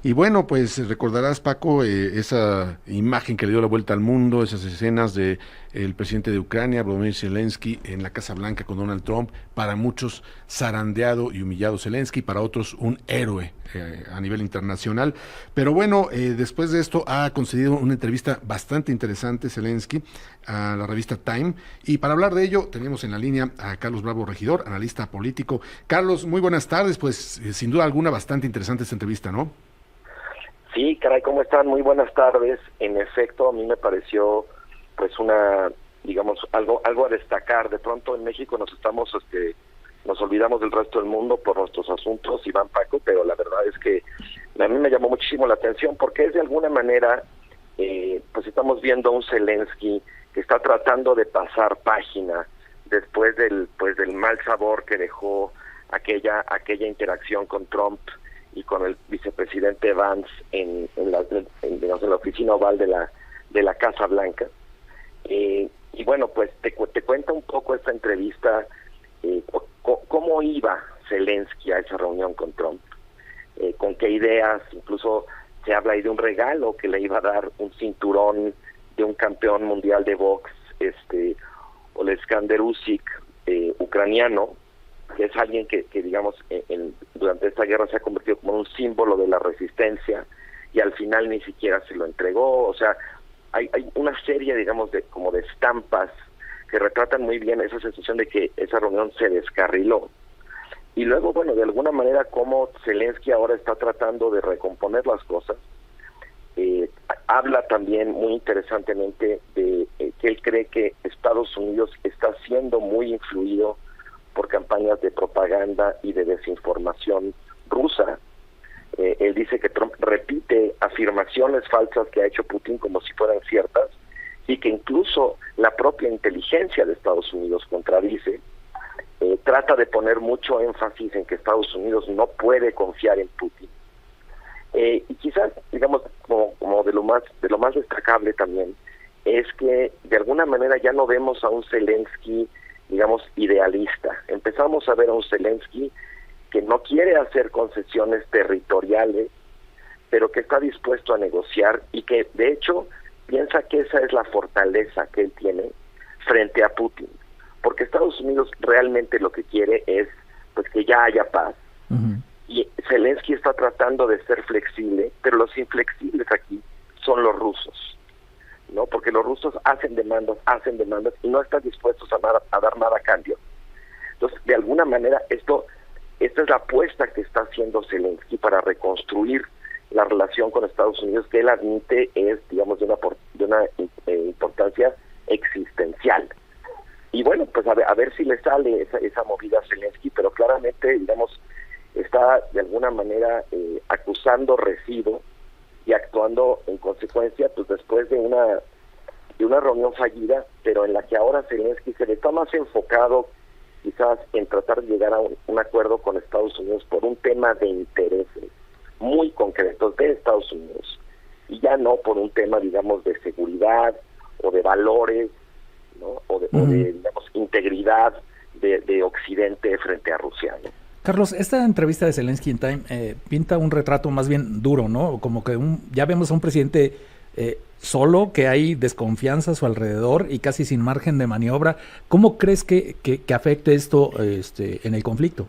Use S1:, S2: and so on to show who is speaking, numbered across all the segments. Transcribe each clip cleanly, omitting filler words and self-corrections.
S1: Y bueno, pues recordarás, Paco, esa imagen que le dio la vuelta al mundo, esas escenas de el presidente de Ucrania, Volodymyr Zelensky, en la Casa Blanca con Donald Trump, para muchos zarandeado y humillado Zelensky, para otros un héroe a nivel internacional. Pero bueno, después de esto ha concedido una entrevista bastante interesante Zelensky a la revista Time. Y para hablar de ello, tenemos en la línea a Carlos Bravo Regidor, analista político. Carlos, muy buenas tardes, pues sin duda alguna bastante interesante esta entrevista, ¿no?
S2: Sí, caray, ¿cómo están? Muy buenas tardes. En efecto, a mí me pareció, pues, digamos, algo a destacar. De pronto en México nos olvidamos del resto del mundo por nuestros asuntos, Iván, Paco, pero la verdad es que a mí me llamó muchísimo la atención porque es de alguna manera, pues estamos viendo a un Zelensky que está tratando de pasar página después del mal sabor que dejó aquella interacción con Trump y con el vicepresidente Vance digamos, en la oficina oval de la Casa Blanca. Y bueno, pues te cuento un poco esta entrevista, cómo iba Zelensky a esa reunión con Trump, con qué ideas. Incluso se habla ahí de un regalo que le iba a dar, un cinturón de un campeón mundial de box, Oleksandr Usyk, ucraniano, que es alguien que digamos, durante esta guerra se ha convertido como un símbolo de la resistencia, y al final ni siquiera se lo entregó. O sea, hay una serie, digamos, de estampas que retratan muy bien esa sensación de que esa reunión se descarriló. Y luego, bueno, de alguna manera, como Zelensky ahora está tratando de recomponer las cosas. Habla también muy interesantemente de que él cree que Estados Unidos está siendo muy influido por campañas de propaganda y de desinformación rusa. Él dice que Trump repite afirmaciones falsas que ha hecho Putin como si fueran ciertas, y que incluso la propia inteligencia de Estados Unidos contradice. Trata de poner mucho énfasis en que Estados Unidos no puede confiar en Putin. Y quizás, digamos, como de lo más destacable también, es que de alguna manera ya no vemos a un Zelensky, digamos, idealista. Empezamos a ver a un Zelensky que no quiere hacer concesiones territoriales, pero que está dispuesto a negociar, y que de hecho piensa que esa es la fortaleza que él tiene frente a Putin, porque Estados Unidos realmente lo que quiere es, pues, que ya haya paz.
S3: Uh-huh.
S2: Y Zelensky está tratando de ser flexible, pero los inflexibles aquí son los rusos, ¿no? Porque los rusos hacen demandas y no están dispuestos a dar nada a cambio. Entonces, de alguna manera, esta es la apuesta que está haciendo Zelensky para reconstruir la relación con Estados Unidos, que él admite es, digamos, de una importancia existencial. Y bueno, pues a ver si le sale esa movida a Zelensky, pero claramente, digamos, está de alguna manera acusando recibo y actuando en consecuencia, pues después de una reunión fallida, pero en la que ahora Zelensky se le está más enfocado quizás en tratar de llegar a un acuerdo con Estados Unidos por un tema de intereses muy concretos de Estados Unidos, y ya no por un tema, digamos, de seguridad o de valores, ¿no? o de digamos, integridad de Occidente frente a Rusia, ¿no?
S3: Carlos, esta entrevista de Zelensky en Time pinta un retrato más bien duro, ¿no? Como que ya vemos a un presidente solo, que hay desconfianza a su alrededor y casi sin margen de maniobra. ¿Cómo crees que afecte esto en el conflicto?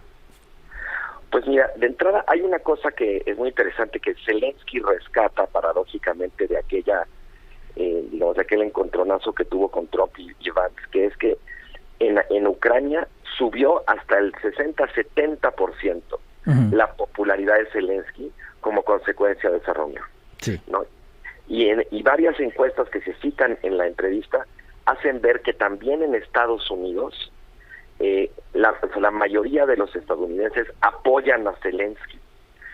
S2: Pues mira, de entrada hay una cosa que es muy interesante que Zelensky rescata paradójicamente de digamos, de aquel encontronazo que tuvo con Trump y Vance, que es que en Ucrania subió hasta el 60-70% la popularidad de Zelensky como consecuencia de esa reunión.
S3: Sí.
S2: ¿No? Y varias encuestas que se citan en la entrevista hacen ver que también en Estados Unidos la mayoría de los estadounidenses apoyan a Zelensky.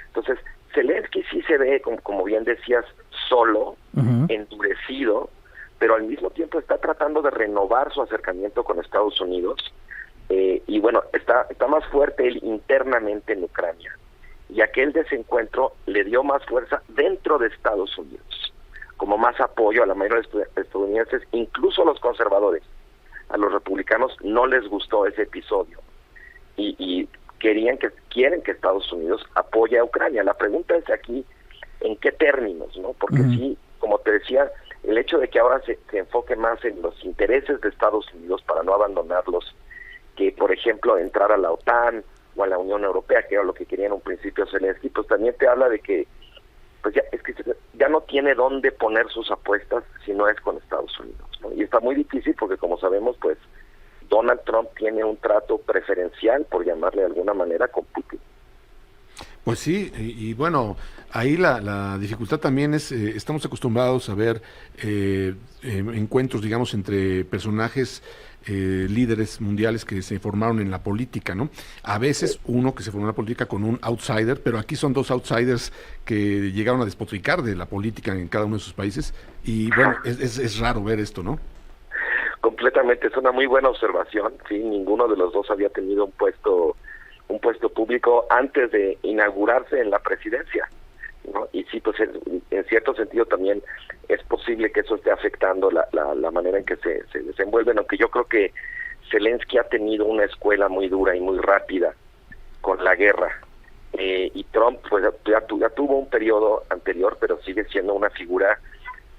S2: Entonces, Zelensky sí se ve, como bien decías, solo, endurecido, pero al mismo tiempo está tratando de renovar su acercamiento con Estados Unidos, y bueno, está más fuerte él internamente en Ucrania, y aquel desencuentro le dio más fuerza dentro de Estados Unidos, como más apoyo a la mayoría de estadounidenses, incluso a los conservadores. A los republicanos no les gustó ese episodio, y quieren que Estados Unidos apoye a Ucrania. La pregunta es aquí, en qué términos, ¿no? Porque sí, como te decía, el hecho de que ahora se enfoque más en los intereses de Estados Unidos para no abandonarlos, que por ejemplo entrar a la OTAN o a la Unión Europea, que era lo que quería en un principio Zelensky, pues también te habla de que pues ya no tiene dónde poner sus apuestas si no es con Estados Unidos, ¿no? Y está muy difícil porque, como sabemos, pues Donald Trump tiene un trato preferencial, por llamarle de alguna manera, con Putin.
S1: Pues sí, bueno, ahí la dificultad también es, estamos acostumbrados a ver encuentros, digamos, entre personajes líderes mundiales que se formaron en la política, ¿no? A veces uno que se formó en la política con un outsider, pero aquí son dos outsiders que llegaron a despotricar de la política en cada uno de sus países, y bueno, es raro ver esto, ¿no?
S2: Completamente, es una muy buena observación, sí, ninguno de los dos había tenido un puesto público antes de inaugurarse en la presidencia, ¿no? Y sí, pues en cierto sentido también es posible que eso esté afectando la manera en que se desenvuelven, aunque yo creo que Zelensky ha tenido una escuela muy dura y muy rápida con la guerra, y Trump pues ya tuvo un periodo anterior, pero sigue siendo una figura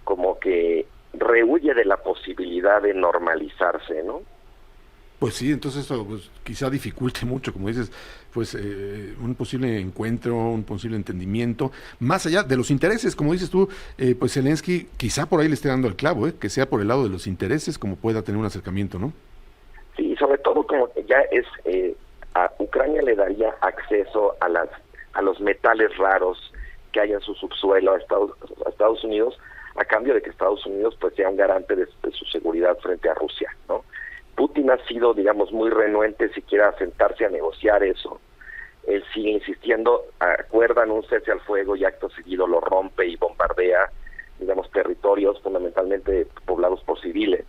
S2: como que rehúye de la posibilidad de normalizarse, ¿no?
S1: Pues sí, entonces eso pues, quizá dificulte mucho, como dices, pues un posible encuentro, un posible entendimiento, más allá de los intereses, como dices tú, pues Zelensky quizá por ahí le esté dando el clavo, que sea por el lado de los intereses como pueda tener un acercamiento, ¿no? Sí,
S2: sobre todo como que ya es, a Ucrania le daría acceso a los metales raros que hay en su subsuelo a Estados Unidos, a cambio de que Estados Unidos pues sea un garante de su seguridad frente a Rusia, ¿no? Putin ha sido, digamos, muy renuente siquiera a sentarse a negociar eso. Él sigue insistiendo, acuerdan un cese al fuego y acto seguido lo rompe y bombardea, digamos, territorios fundamentalmente poblados por civiles.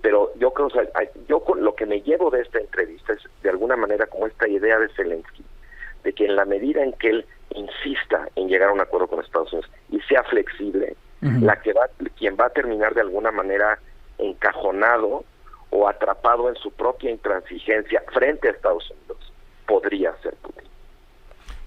S2: Pero yo creo, o sea, yo con lo que me llevo de esta entrevista es de alguna manera como esta idea de Zelensky, de que en la medida en que él insista en llegar a un acuerdo con Estados Unidos y sea flexible, quien va a terminar de alguna manera encajonado o atrapado en su propia intransigencia frente a Estados Unidos podría ser Putin.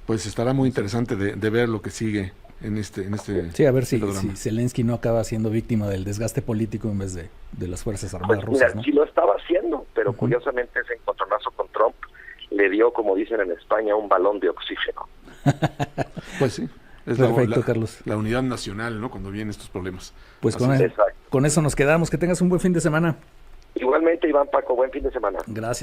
S1: Pues estará muy interesante de ver lo que sigue en este
S3: sí, a ver si Zelensky no acaba siendo víctima del desgaste político en vez de las Fuerzas Armadas rusas,
S2: mira,
S3: ¿no?
S2: Sí lo estaba haciendo, pero curiosamente ese encontronazo con Trump le dio, como dicen en España, un balón de oxígeno.
S1: Pues sí. Es
S3: perfecto, Carlos.
S1: La unidad nacional, ¿no? Cuando vienen estos problemas.
S3: Pues con eso nos quedamos. Que tengas un buen fin de semana.
S2: Igualmente, Iván, Paco, buen fin de semana.
S3: Gracias.